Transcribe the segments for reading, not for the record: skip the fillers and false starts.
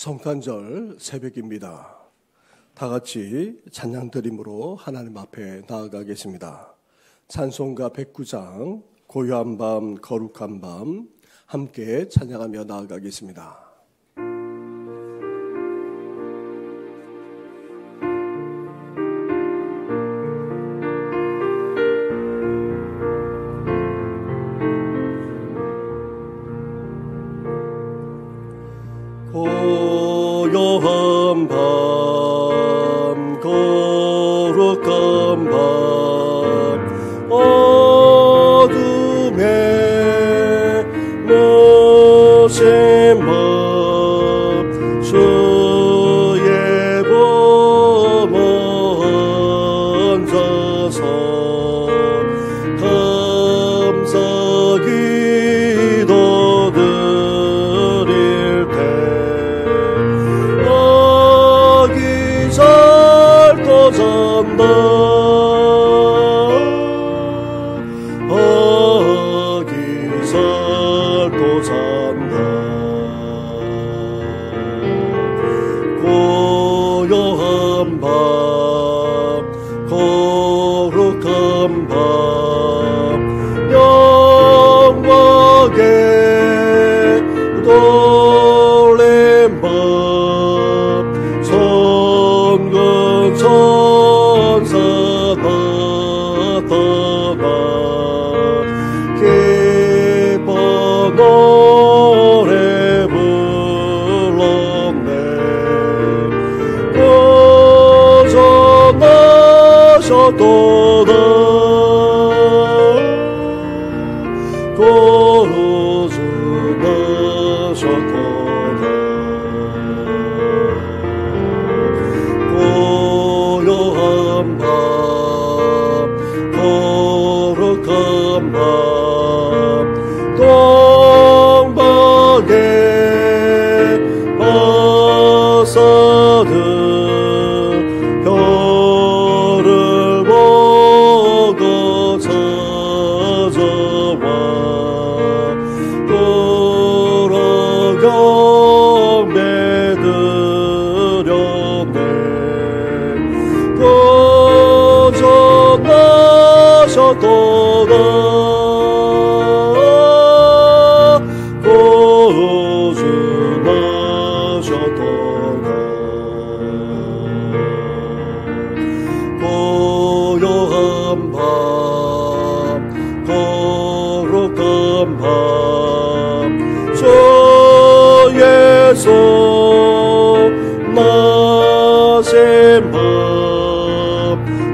성탄절 새벽입니다. 다 같이 찬양 드림으로 하나님 앞에 나아가겠습니다. 찬송가 109장 고요한 밤 거룩한 밤 함께 찬양하며 나아가겠습니다. 고요한 밤 거룩한 밤 어둠에 모신 밤 주의 보모 앉아서 감사 기도 드릴 때 잔다 어기살도 잔다 고요한 밤 거룩한 밤 영광에 돌린 밤 선근 천사 나타나 기뻐 노래 불렀네 구원하셨도다 구원하셨도다 고요한 밤 거룩한 밤 동방에 바사드 별을 보고 찾아와 돌아 경배 드렸네 구원하셨도다 구원하셨도다 고요한 밤 거룩한 밤 주 예수 나신 밤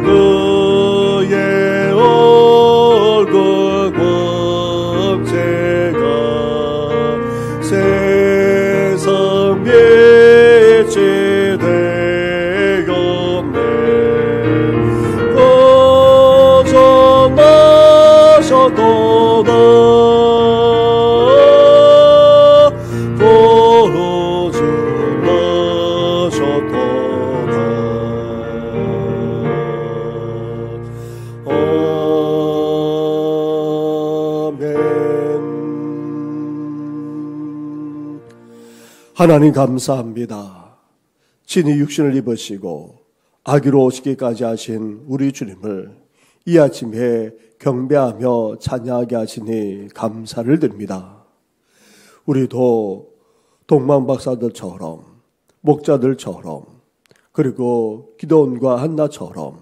그의 얼굴 광채가 세상 빛이 되었네 구원하셨도다 하나님 감사합니다. 친히 육신을 입으시고 아기로 오시기까지 하신 우리 주님을 이 아침에 경배하며 찬양하게 하시니 감사를 드립니다. 우리도 동방박사들처럼 목자들처럼 그리고 기도원과 한나처럼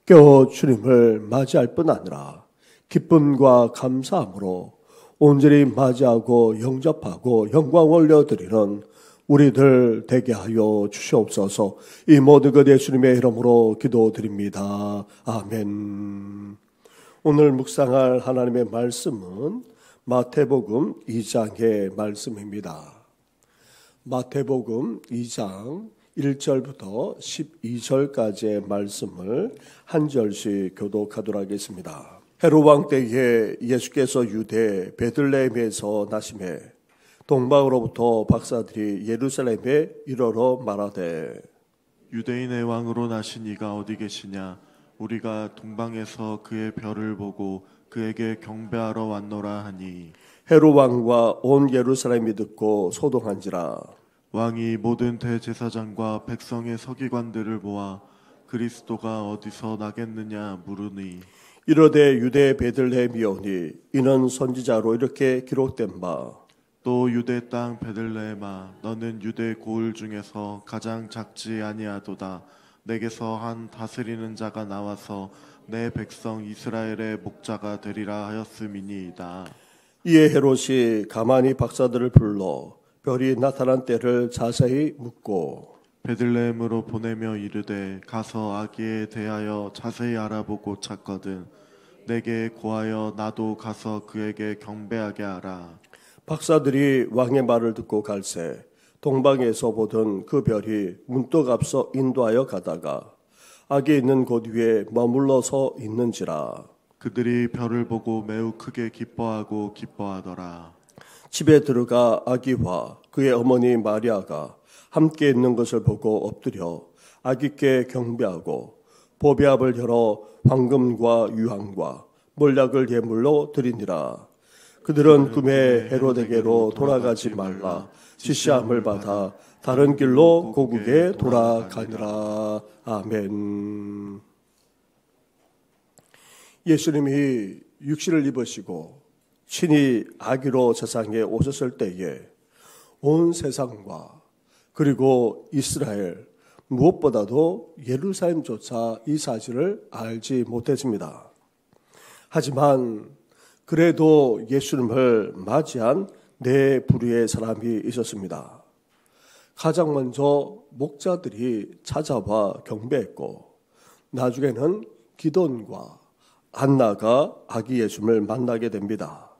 깨어 주님을 맞이할 뿐 아니라 기쁨과 감사함으로 온전히 맞이하고 영접하고 영광 올려드리는 우리들 되게 하여 주시옵소서. 이 모든 것 예수님의 이름으로 기도드립니다. 아멘. 오늘 묵상할 하나님의 말씀은 마태복음 2장의 말씀입니다. 마태복음 2장 1절부터 12절까지의 말씀을 한 절씩 교독하도록 하겠습니다. 헤롯 왕 때에 예수께서 유대 베들레헴에서 나심에 동방으로부터 박사들이 예루살렘에 이르러 말하되 유대인의 왕으로 나신 이가 어디 계시냐? 우리가 동방에서 그의 별을 보고 그에게 경배하러 왔노라 하니 헤롯 왕과 온 예루살렘이 듣고 소동한지라. 왕이 모든 대제사장과 백성의 서기관들을 모아 그리스도가 어디서 나겠느냐 물으니 이르되 유대 베들레헴이오니 이는 선지자로 이렇게 기록된 바 또 유대 땅 베들레헴아 너는 유대 고을 중에서 가장 작지 아니하도다. 내게서 한 다스리는 자가 나와서 내 백성 이스라엘의 목자가 되리라 하였음이니이다. 이에 헤롯이 가만히 박사들을 불러 별이 나타난 때를 자세히 묻고 베들레헴으로 보내며 이르되 가서 아기에 대하여 자세히 알아보고 찾거든 내게 고하여 나도 가서 그에게 경배하게 하라. 박사들이 왕의 말을 듣고 갈새 동방에서 보던 그 별이 문득 앞서 인도하여 가다가 아기 있는 곳 위에 머물러서 있는지라. 그들이 별을 보고 매우 크게 기뻐하고 기뻐하더라. 집에 들어가 아기와 그의 어머니 마리아가 함께 있는 것을 보고 엎드려 아기께 경배하고 보배압을 열어 황금과 유황과 몰약을 예물로 드리니라. 그들은 꿈에 헤롯에게로 돌아가지 말라 지시함을 받아 다른 길로 고국에 돌아가니라. 아멘. 예수님이 육신을 입으시고 친히 아기로 세상에 오셨을 때에 온 세상과 그리고 이스라엘 무엇보다도 예루살렘조차 이 사실을 알지 못했습니다. 하지만 그래도 예수님을 맞이한 네 부류의 사람이 있었습니다. 가장 먼저 목자들이 찾아와 경배했고 나중에는 기돈과 안나가 아기 예수님을 만나게 됩니다.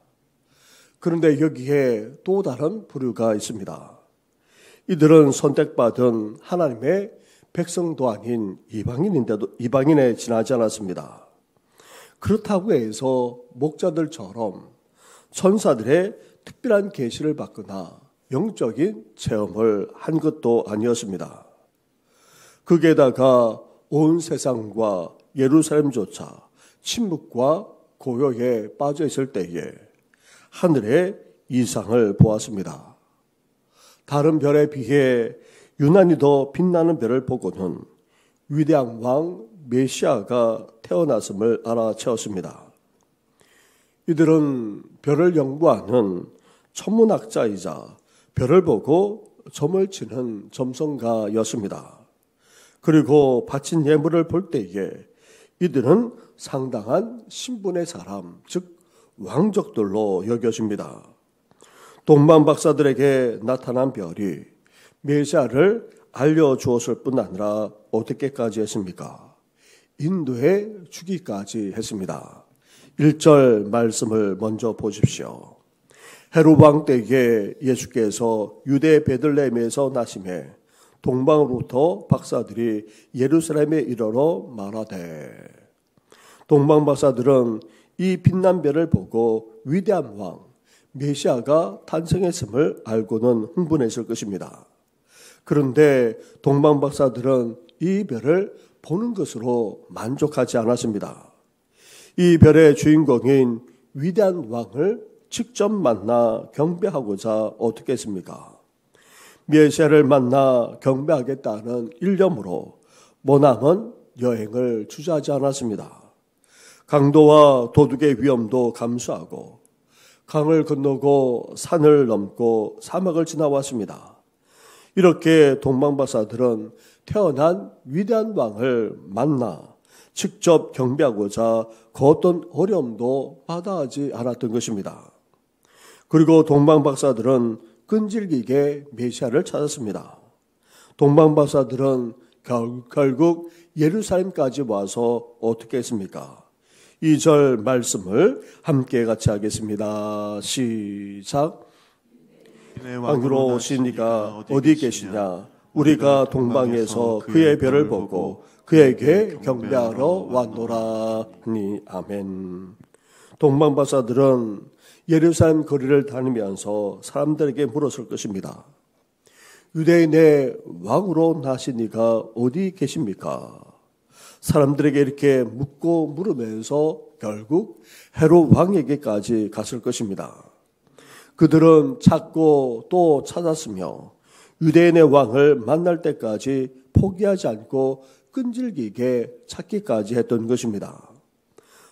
그런데 여기에 또 다른 부류가 있습니다. 이들은 선택받은 하나님의 백성도 아닌 이방인에 지나지 않았습니다. 그렇다고 해서 목자들처럼 천사들의 특별한 계시를 받거나 영적인 체험을 한 것도 아니었습니다. 거기에다가 온 세상과 예루살렘조차 침묵과 고요에 빠져 있을 때에 하늘의 이상을 보았습니다. 다른 별에 비해 유난히 더 빛나는 별을 보고는 위대한 왕 메시아가 태어났음을 알아채었습니다. 이들은 별을 연구하는 천문학자이자 별을 보고 점을 치는 점성가였습니다. 그리고 바친 예물을 볼 때에 이들은 상당한 신분의 사람, 즉 왕족들로 여겨집니다. 동방 박사들에게 나타난 별이 메시아를 알려주었을 뿐 아니라 어떻게까지 했습니까? 인도에 주기까지 했습니다. 1절 말씀을 먼저 보십시오. 헤롯 왕 때에 예수께서 유대 베들레헴에서 나심에 동방으로부터 박사들이 예루살렘에 이르러 말하되. 동방 박사들은 이 빛난 별을 보고 위대한 왕 메시아가 탄생했음을 알고는 흥분했을 것입니다. 그런데 동방 박사들은 이 별을 보는 것으로 만족하지 않았습니다. 이 별의 주인공인 위대한 왕을 직접 만나 경배하고자 어떻게 했습니까? 메시아를 만나 경배하겠다는 일념으로 머나먼 여행을 주저하지 않았습니다. 강도와 도둑의 위험도 감수하고 강을 건너고 산을 넘고 사막을 지나왔습니다. 이렇게 동방박사들은 태어난 위대한 왕을 만나 직접 경배하고자 그 어떤 어려움도 마다하지 않았던 것입니다. 그리고 동방박사들은 끈질기게 메시아를 찾았습니다. 동방박사들은 결국 예루살렘까지 와서 어떻게 했습니까? 2절 말씀을 함께 같이 하겠습니다. 시작. 왕으로 오신 이가 어디 계시냐? 우리가 동방에서 그의 별을 보고 그에게 경배하러 왔노라 하니. 아멘. 동방박사들은 예루살렘 거리를 다니면서 사람들에게 물었을 것입니다. 유대인의 왕으로 나신 이가 어디 계십니까? 사람들에게 이렇게 묻고 물으면서 결국 헤롯 왕에게까지 갔을 것입니다. 그들은 찾고 또 찾았으며 유대인의 왕을 만날 때까지 포기하지 않고 끈질기게 찾기까지 했던 것입니다.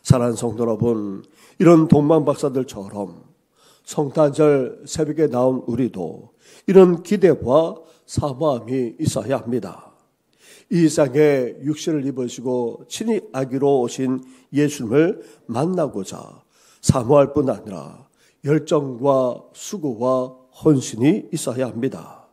사랑하는 성도 여러분, 이런 동방박사들처럼 성탄절 새벽에 나온 우리도 이런 기대와 사모함이 있어야 합니다. 이 세상에 육신을 입으시고 친히 아기로 오신 예수님을 만나고자 사모할 뿐 아니라 열정과 수고와 헌신이 있어야 합니다.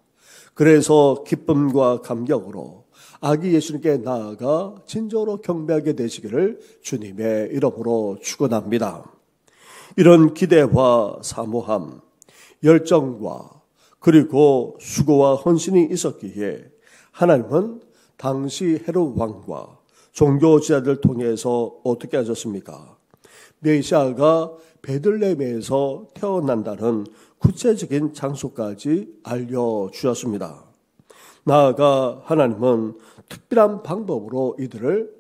그래서 기쁨과 감격으로 아기 예수님께 나아가 진정으로 경배하게 되시기를 주님의 이름으로 축원합니다. 이런 기대와 사모함, 열정과 그리고 수고와 헌신이 있었기에 하나님은 당시 헤롯 왕과 종교 지도자들 통해서 어떻게 하셨습니까? 메시아가 베들레헴에서 태어난다는 구체적인 장소까지 알려주셨습니다. 나아가 하나님은 특별한 방법으로 이들을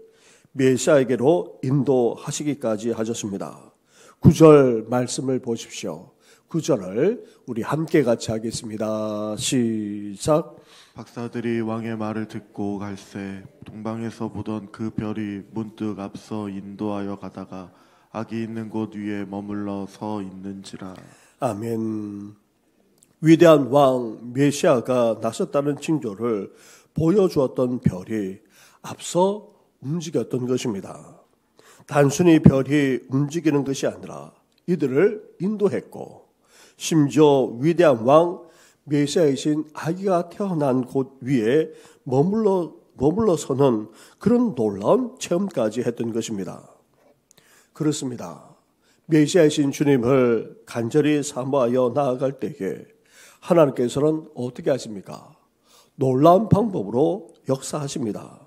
메시아에게로 인도하시기까지 하셨습니다. 9절 말씀을 보십시오. 9절을 우리 함께 같이 하겠습니다. 시작. 박사들이 왕의 말을 듣고 갈새 동방에서 보던 그 별이 문득 앞서 인도하여 가다가 아기 있는 곳 위에 머물러 서 있는지라. 아멘. 위대한 왕 메시아가 나섰다는 징조를 보여주었던 별이 앞서 움직였던 것입니다. 단순히 별이 움직이는 것이 아니라 이들을 인도했고, 심지어 위대한 왕 메시아이신 아기가 태어난 곳 위에 머물러서는 그런 놀라운 체험까지 했던 것입니다. 그렇습니다. 메시아이신 주님을 간절히 사모하여 나아갈 때에 하나님께서는 어떻게 하십니까? 놀라운 방법으로 역사하십니다.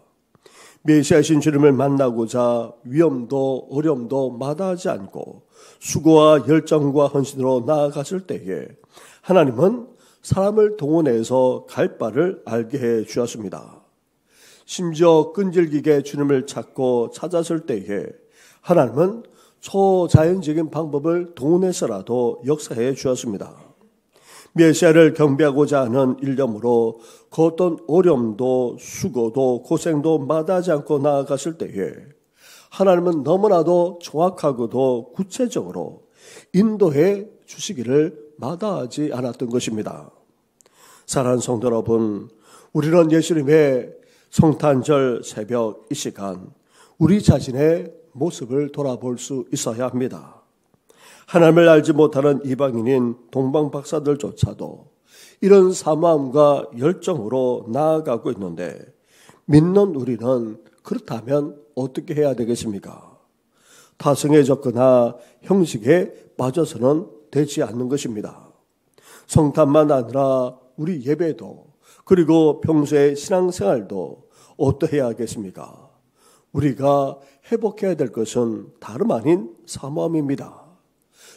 메시아이신 주님을 만나고자 위험도 어려움도 마다하지 않고 수고와 열정과 헌신으로 나아갔을 때에 하나님은 사람을 동원해서 갈 바를 알게 해 주었습니다. 심지어 끈질기게 주님을 찾고 찾았을 때에 하나님은 초자연적인 방법을 동원해서라도 역사해 주었습니다. 메시아를 경배하고자 하는 일념으로 그 어떤 어려움도 수고도 고생도 마다하지 않고 나아갔을 때에 하나님은 너무나도 정확하고도 구체적으로 인도해 주시기를 마다하지 않았던 것입니다. 사랑하는 성도 여러분, 우리는 예수님의 성탄절 새벽 이 시간 우리 자신의 모습을 돌아볼 수 있어야 합니다. 하나님을 알지 못하는 이방인인 동방박사들조차도 이런 사모함과 열정으로 나아가고 있는데 믿는 우리는 그렇다면 어떻게 해야 되겠습니까? 타성에 접거나 형식에 빠져서는 되지 않는 것입니다. 성탄만 아니라 우리 예배도 그리고 평소의 신앙생활도 어떠해야 하겠습니까? 우리가 회복해야 될 것은 다름 아닌 사모함입니다.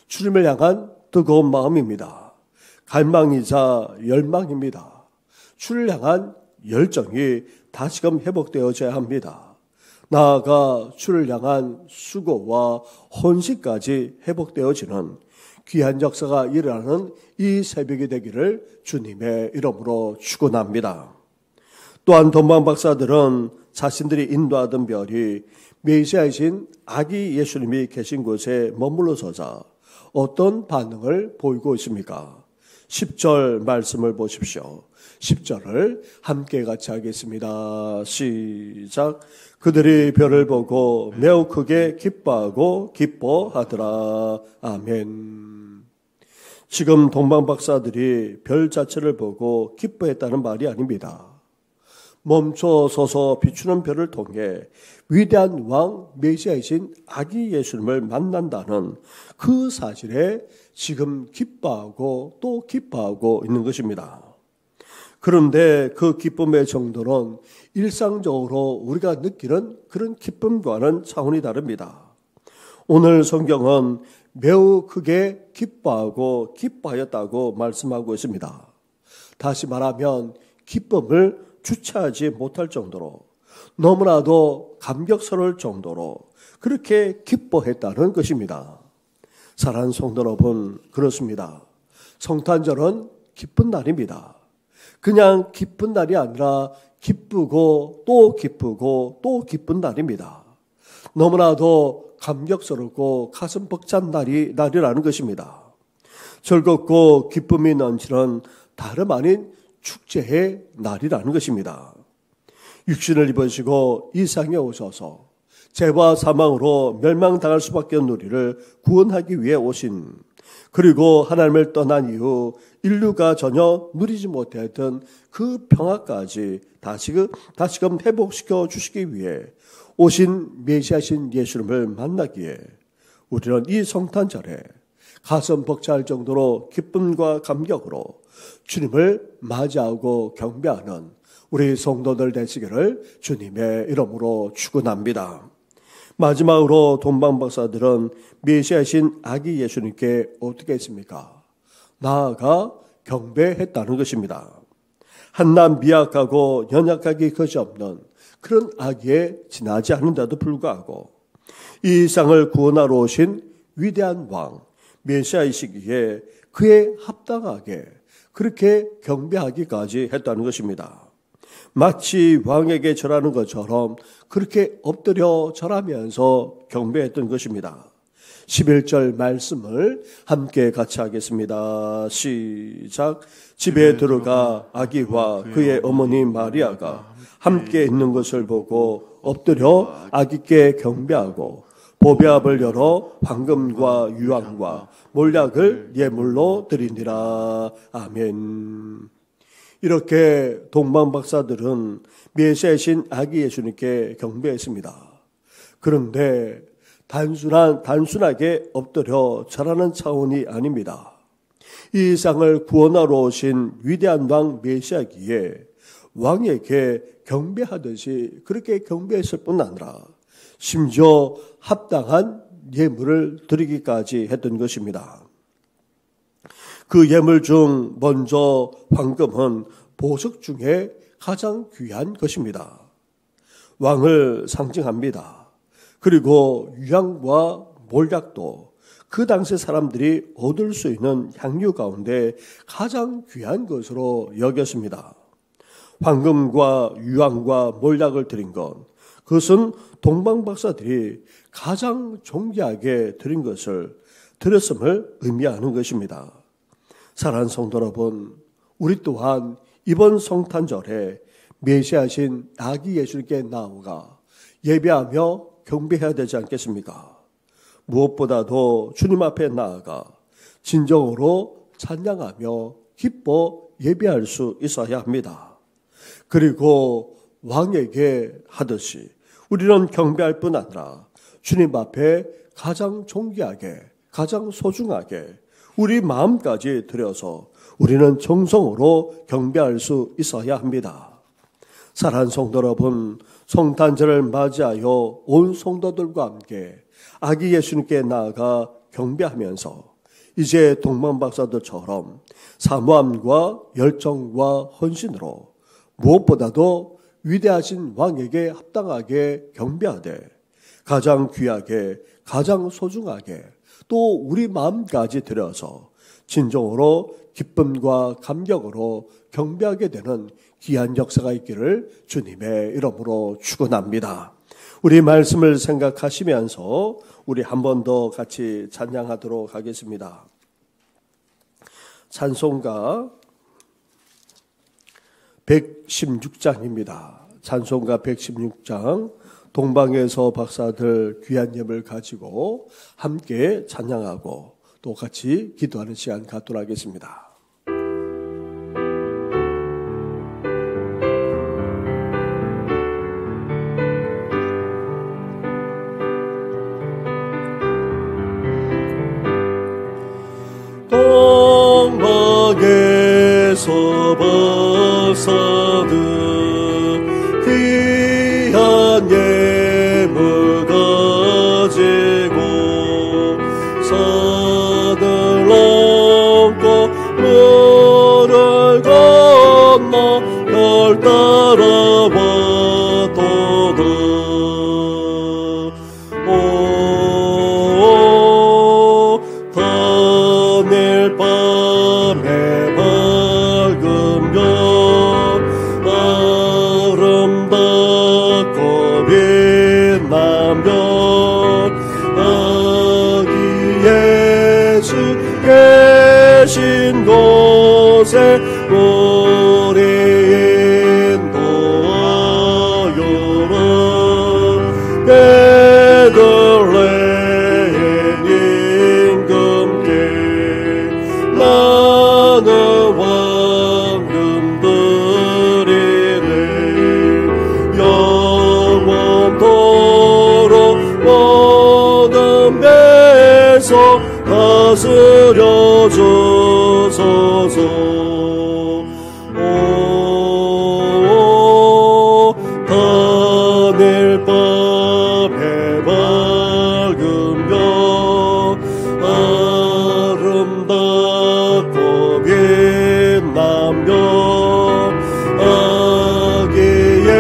주님을 향한 뜨거운 마음입니다. 갈망이자 열망입니다. 주를 향한 열정이 다시금 회복되어져야 합니다. 나아가 주를 향한 수고와 헌신까지 회복되어지는 귀한 역사가 일어나는 이 새벽이 되기를 주님의 이름으로 축원합니다. 또한 동방박사들은 자신들이 인도하던 별이 메시아이신 아기 예수님이 계신 곳에 머물러 서자 어떤 반응을 보이고 있습니까? 10절 말씀을 보십시오. 10절을 함께 같이 하겠습니다. 시작. 그들이 별을 보고 매우 크게 기뻐하고 기뻐하더라. 아멘. 지금 동방박사들이 별 자체를 보고 기뻐했다는 말이 아닙니다. 멈춰서서 비추는 별을 통해 위대한 왕 메시아이신 아기 예수님을 만난다는 그 사실에 지금 기뻐하고 또 기뻐하고 있는 것입니다. 그런데 그 기쁨의 정도는 일상적으로 우리가 느끼는 그런 기쁨과는 차원이 다릅니다. 오늘 성경은 매우 크게 기뻐하고 기뻐하였다고 말씀하고 있습니다. 다시 말하면 기쁨을 주체하지 못할 정도로 너무나도 감격스러울 정도로 그렇게 기뻐했다는 것입니다. 사랑하는 성도 여러분, 그렇습니다. 성탄절은 기쁜 날입니다. 그냥 기쁜 날이 아니라 기쁘고 또 기쁘고 또 기쁜 날입니다. 너무나도 감격스럽고 가슴 벅찬 날이라는 것입니다. 즐겁고 기쁨이 넘치는 다름 아닌 축제의 날이라는 것입니다. 육신을 입으시고 이 세상에 오셔서 죄와 사망으로 멸망당할 수밖에 없는 우리를 구원하기 위해 오신, 그리고 하나님을 떠난 이후 인류가 전혀 누리지 못했던 그 평화까지 다시금 회복시켜 주시기 위해 오신 메시아신 예수님을 만나기에 우리는 이 성탄절에 가슴 벅찰 정도로 기쁨과 감격으로 주님을 맞이하고 경배하는 우리 성도들 되시기를 주님의 이름으로 축원합니다. 마지막으로 동방박사들은 메시아신 아기 예수님께 어떻게 했습니까? 나아가 경배했다는 것입니다. 한낱 미약하고 연약하기 그지없는 그런 아기에 지나지 않는데도 불구하고 이 세상을 구원하러 오신 위대한 왕 메시아이시기에 그에 합당하게 그렇게 경배하기까지 했다는 것입니다. 마치 왕에게 절하는 것처럼 그렇게 엎드려 절하면서 경배했던 것입니다. 11절 말씀을 함께 같이 하겠습니다. 시작. 집에 들어가 아기와 그의 어머니 마리아가 함께 있는 것을 보고 엎드려 아기께 경배하고 보배압을 열어 황금과 유황과 몰약을 예물로 드리니라. 아멘. 이렇게 동방박사들은 메시아이신 아기 예수님께 경배했습니다. 그런데 단순하게 엎드려 절하는 차원이 아닙니다. 이 세상을 구원하러 오신 위대한 왕 메시아기에 왕에게 경배하듯이 그렇게 경배했을 뿐 아니라 심지어 합당한 예물을 드리기까지 했던 것입니다. 그 예물 중 먼저 황금은 보석 중에 가장 귀한 것입니다. 왕을 상징합니다. 그리고 유황과 몰약도 그 당시 사람들이 얻을 수 있는 향유 가운데 가장 귀한 것으로 여겼습니다. 황금과 유황과 몰약을 드린 것, 그것은 동방박사들이 가장 존귀하게 드린 것을 드렸음을 의미하는 것입니다. 사랑하는 성도 여러분, 우리 또한 이번 성탄절에 메시아신 아기 예수님께 나아가 예배하며 경배해야 되지 않겠습니까? 무엇보다도 주님 앞에 나아가 진정으로 찬양하며 기뻐 예배할 수 있어야 합니다. 그리고 왕에게 하듯이 우리는 경배할 뿐 아니라 주님 앞에 가장 존귀하게, 가장 소중하게 우리 마음까지 들여서 우리는 정성으로 경배할 수 있어야 합니다. 사랑하는 성도 여러분, 성탄절을 맞이하여 온 성도들과 함께 아기 예수님께 나아가 경배하면서 이제 동방박사들처럼 사모함과 열정과 헌신으로 무엇보다도 위대하신 왕에게 합당하게 경배하되 가장 귀하게, 가장 소중하게 또 우리 마음까지 들여서 진정으로 기쁨과 감격으로 경배하게 되는 귀한 역사가 있기를 주님의 이름으로 축원합니다. 우리 말씀을 생각하시면서 우리 한 번 더 같이 찬양하도록 하겠습니다. 찬송가 116장입니다. 찬송가 116장, 동방에서 박사들 귀한 예물 가지고 함께 찬양하고 또 같이 기도하는 시간 갖도록 하겠습니다. 동방에서 박사들 귀한 예물 가지고 산을 넘고 물을 건너 널 따라왔도다. 오 다닐 밤에 밝은 별 다스려 주소서. 오 하늘 밤에 밝으며 아름답고 빛나며 아기의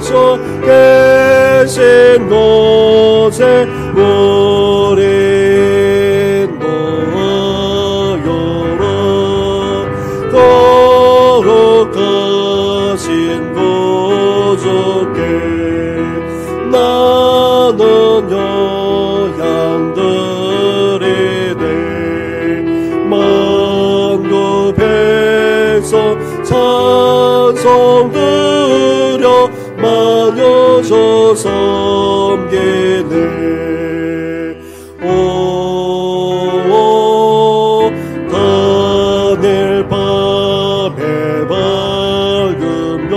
서 계신 곳에 우리 거룩하신 구주께 나는 영향드리네. 만국 백성 찬송 드려 만여서 섬기네. 하늘 밤에 밝으며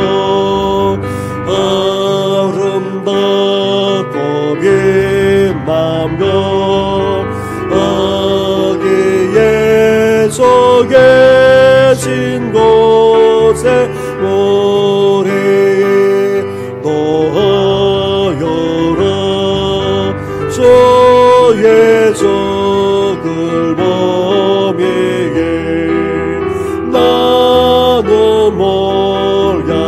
아름답고 빛나며 아기의 서 계신 곳에 우리 노하여라. 주의 적을 범위에 나는 몰약드리네.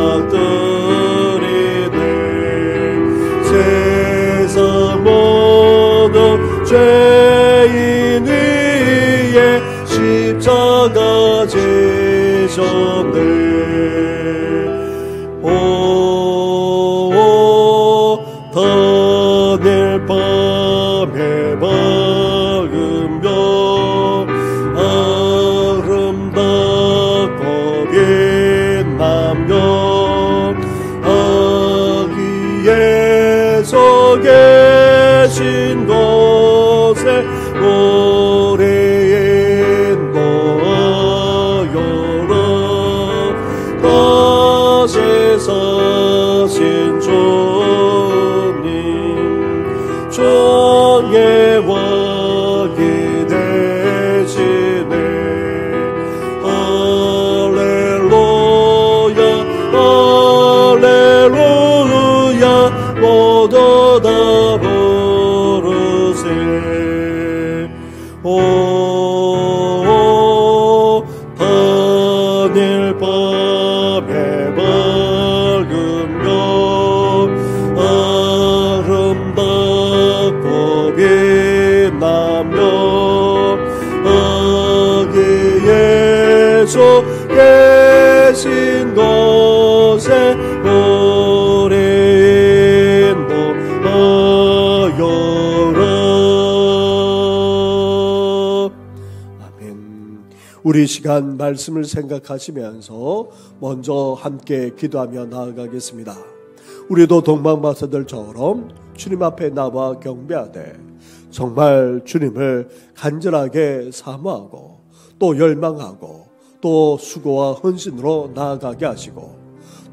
세상 모든 죄인 위에 십자가 지셨네. 오 하늘 밤에 밝으며 아름답고 빛나며 아기의 서 계신 곳에 우리 인도하여라. 다시 사신 주님 정예와 기대시네. 할렐루야 할렐루야 모두 다 부르세. 오 하늘 밤에 밝으며 아름답고 빛나며 아기의 서 계신 곳에 우리 인도하여라. 아멘. 우리 시간 말씀을 생각하시면서 먼저 함께 기도하며 나아가겠습니다. 우리도 동방박사들처럼 주님 앞에 나와 경배하되 정말 주님을 간절하게 사모하고 또 열망하고 또 수고와 헌신으로 나아가게 하시고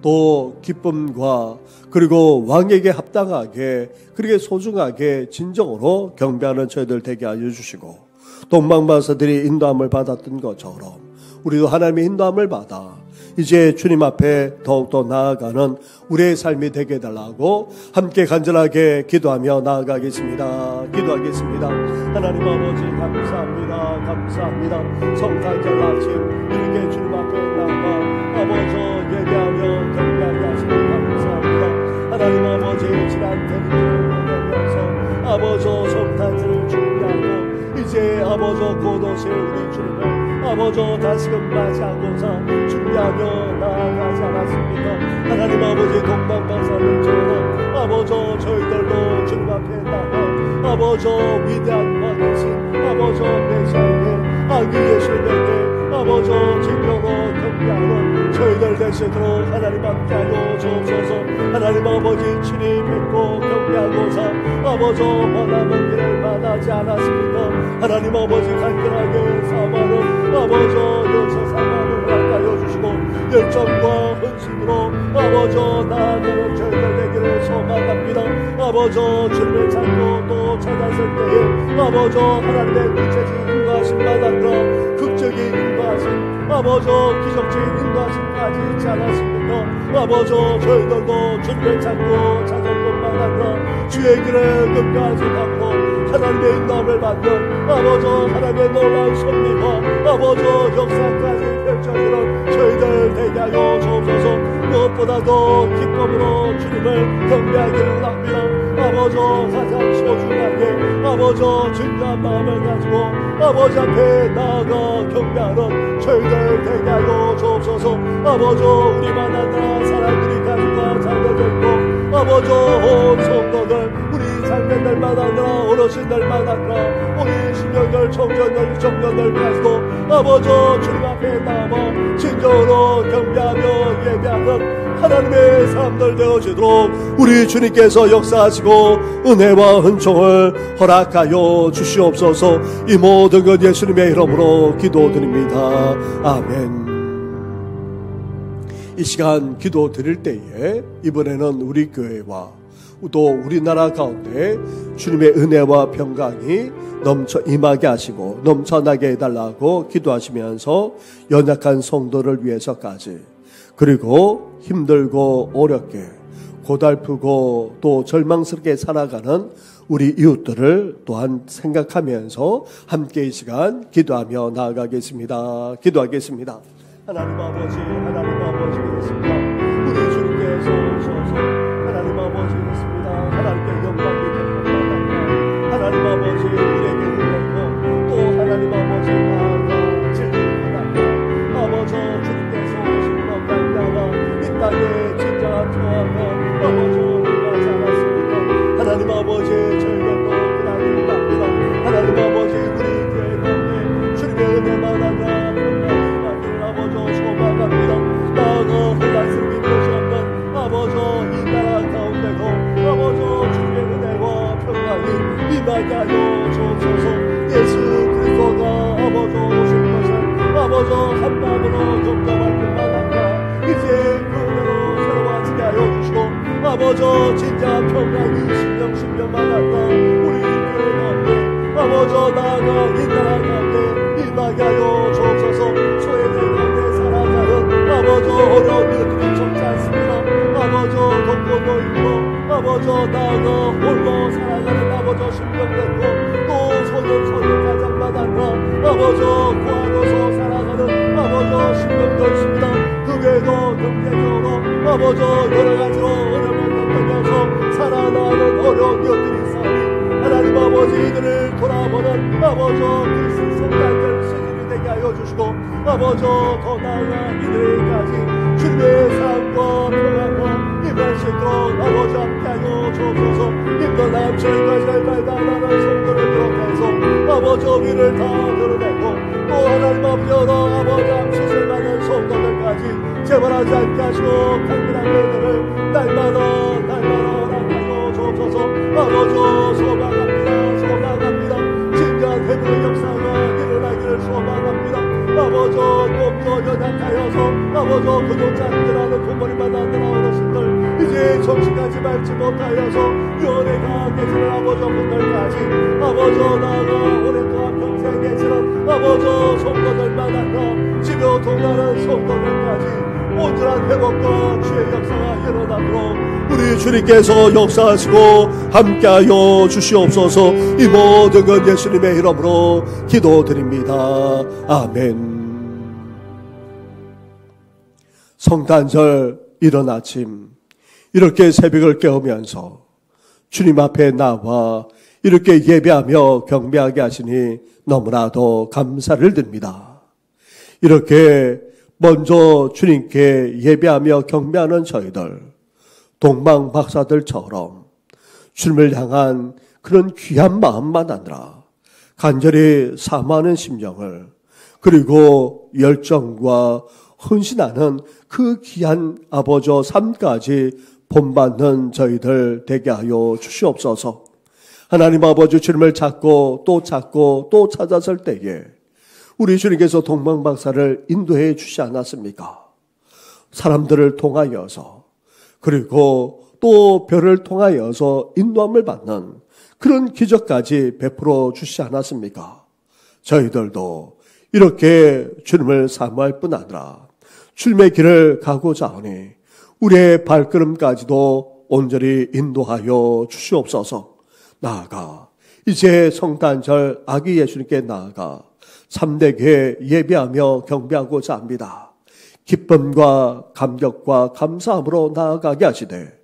또 기쁨과 그리고 왕에게 합당하게 그렇게 소중하게 진정으로 경배하는 저희들 되게 하여 주시고 동방박사들이 인도함을 받았던 것처럼 우리도 하나님의 인도함을 받아 이제 주님 앞에 더욱더 나아가는 우리의 삶이 되게 해달라고 함께 간절하게 기도하며 나아가겠습니다. 기도하겠습니다. 하나님 아버지 감사합니다. 감사합니다. 성탄절 아침 이렇게 주님 앞에 나아가 아버지 예배하며 경배하게 하시니 감사합니다. 하나님 아버지 지난 대리를 보내면서 아버지 성탄절을 준비하고 이제 아버지 곧 오실 우리 주님을 아버지 다시금 맞이하고자 준비하며 나아가지 않았습니까? 하나님 아버지 동방박사들처럼 아버지 저희들도 주님 앞에 나가 아버지 위대한 왕이신 아버지 메시아에게 아기 예수님에게 아버지 증거로 경배하는 저희들 되시도록 하나님 함께하여 주옵소서. 하나님 아버지 주님 뵙고 경배하고자 아버지 원하는 길을 만나지 않았습니까? 하나님 아버지 간절하게 사모하는 아버지 여세 사모를 허락하여 주시고 열정과 헌신으로 아버지 나아가는 저희들 되기를 소망합니다. 아버지 주님을 찾고 또 찾았을 때에 아버지 하나님의 구체적인 인도하심 받았다. 극적인 인도하심 아버지 기적적인 인도하심까지 있지 않았습니까? 아버지 저희들도 주님을 찾고 찾을 것만하다 주의 길을 끝까지 닦고 하나님의 인도함을 받는 아버지 하나님의 놀라운 섭리와 아버지 역사까지 펼쳐지는 저희들 되게 하여 주옵소서. 무엇보다도 기쁨으로 주님을 경배하기를 합니다. 아버지 가장 소중하게 아버지 진정한 마음을 가지고 아버지 앞에 나아가 경배하는 저희들 되게 하여 주옵소서. 아버지 우리만 하나 사람들이 가지고 잠겨져 있고 아버지 온 성도들 우리 장년들만 하나 어르신들만 하나 우리 신령들 청년들 청년들까지도 아버지 주님 앞에 나와 진정으로 경배하며 예배하는 하나님의 사람들 되어지도록 우리 주님께서 역사하시고 은혜와 은총을 허락하여 주시옵소서. 이 모든 것 예수님의 이름으로 기도드립니다. 아멘. 이 시간 기도 드릴 때에 이번에는 우리 교회와 또 우리나라 가운데 주님의 은혜와 평강이 넘쳐 임하게 하시고 넘쳐나게 해달라고 기도하시면서 연약한 성도를 위해서까지 그리고 힘들고 어렵게 고달프고 또 절망스럽게 살아가는 우리 이웃들을 또한 생각하면서 함께 이 시간 기도하며 나아가겠습니다. 기도하겠습니다. 하나님 아버지 믿습니다. 우리 주님께서 오셔서 하나님 아버지 믿습니다. 하나님께 영광이 되옵나이다. 하나님 아버지 우리에게 은혜고 또 하나님 아버지 나아가 진리를 하나님 아버지 주님께서 오신 날짜와 이 땅에 진정한 평화가 아버지 임하지 않았습니까? 하나님 아버지 저희들도 그날을 납니다. 하나님 아버지 우리 교회 가운데 주님의 은혜만 하나 나아가 혼란스럽게 것이 없는 아버지 이 나라 가운데도 아버지 주님의 은혜와 평강이 임하게 하여 주옵소서. 예수 그리스도가 아버지 오신 것을 아버지 한 마음으로 경험할 뿐만 아니라 이제 그 은혜로 새로워지게 하여 주시고 아버지 진짜 평강이 신령만 한다 우리 교회 가운데 아버지 나아가 이 나라 가운데 임하게 하여 주옵소서. 소외된 가운데 살아가는 아버지 어려운 일들이 적지 않습니다. 아버지 돕고도 있고 아버지 나아가 홀로 살아가는 아버지 신병되고 또 소년 가장마다 아버지 구하고서 살아가는 아버지 신병도 있습니다. 그 외에도 경제적으로 아버지 여러가지로 어려움을 겪으면서 살아나가는 어려운 일들이 있사오니 하나님 아버지 이들을 돌아보는 아버지 그 생각들 시즌이 되게 하여 주시고 아버지 더 나아가 이들에게까지 주님의 삶과 평안과 임할 수 있도록 아버지 함께하여 주옵소서. 힘도 남처리까지 발달하는 성도를 비롯해서 아버지 위를 다 드러내고 또 하나님 아버지 여러 아버지 암시를 받는 성도들까지 재발하지 않게 하시고 강민한 일들을 날마다 허락하여 주옵소서. 아버지 소망합니다. 진정한 회복의 역사가 일어나기를 소망합니다. 아버지 몸도 연약하여서 아버지 그도 짠들하는 부모님만 하느라 어르신들 이제 정신까지 밟지 못하여서 연애가 계시는 아버지 분들까지 아버지 나가 오랫동안 평생 계시는 아버지 성도들만 하느라 집에 동하는 성도들까지 온전한 회복과 주의 역사가 일어나도록 우리 주님께서 역사하시고 함께하여 주시옵소서. 이 모든 건 예수님의 이름으로 기도드립니다. 아멘. 성탄절 이른 아침 이렇게 새벽을 깨우면서 주님 앞에 나와 이렇게 예배하며 경배하게 하시니 너무나도 감사를 드립니다. 이렇게 먼저 주님께 예배하며 경배하는 저희들 동방 박사들처럼 주님을 향한 그런 귀한 마음만 아니라 간절히 사모하는 심령을 그리고 열정과 헌신하는 그 귀한 아버저 삶까지 본받는 저희들 되게 하여 주시옵소서. 하나님 아버지, 주님을 찾고 또 찾고 또 찾았을 때에 우리 주님께서 동방박사를 인도해 주시지 않았습니까? 사람들을 통하여서, 그리고 또 별을 통하여서 인도함을 받는 그런 기적까지 베풀어 주시지 않았습니까? 저희들도 이렇게 주님을 사모할 뿐 아니라 주님의 길을 가고자 하니 우리의 발걸음까지도 온전히 인도하여 주시옵소서. 나아가 이제 성탄절 아기 예수님께 나아가 참되게 예배하며 경배하고자 합니다. 기쁨과 감격과 감사함으로 나아가게 하시되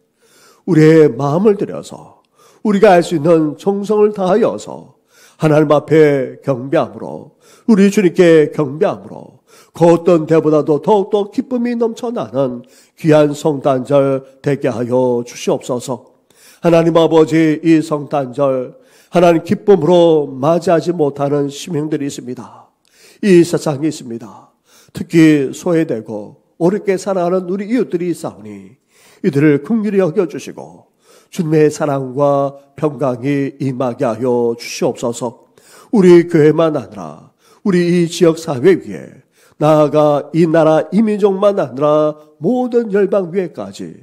우리의 마음을 들여서 우리가 할 수 있는 정성을 다하여서 하나님 앞에 경배함으로, 우리 주님께 경배함으로 그 어떤 때보다도 더욱더 기쁨이 넘쳐나는 귀한 성탄절 되게 하여 주시옵소서. 하나님 아버지, 이 성탄절 하나님 기쁨으로 맞이하지 못하는 심령들이 있습니다. 이 세상에 있습니다. 특히 소외되고 어렵게 살아가는 우리 이웃들이 있사오니 이들을 긍휼히 여겨주시고 주님의 사랑과 평강이 임하게 하여 주시옵소서. 우리 교회만 아니라 우리 이 지역사회 위에, 나아가 이 나라 이민족만 아니라 모든 열방 위에까지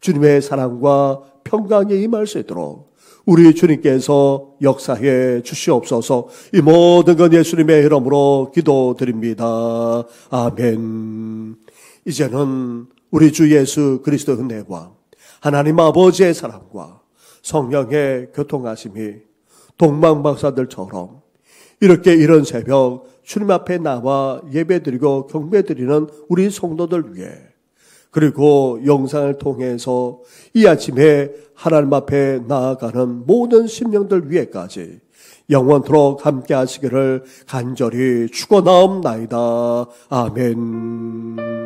주님의 사랑과 평강이 임할 수 있도록 우리 주님께서 역사해 주시옵소서. 이 모든 건 예수님의 이름으로 기도드립니다. 아멘. 이제는 우리 주 예수 그리스도의 은혜와 하나님 아버지의 사랑과 성령의 교통하심이 동방박사들처럼 이렇게 이런 새벽 주님 앞에 나와 예배드리고 경배드리는 우리 성도들 위해, 그리고 영상을 통해서 이 아침에 하나님 앞에 나아가는 모든 심령들 위에까지 영원토록 함께 하시기를 간절히 축원하옵나이다. 아멘.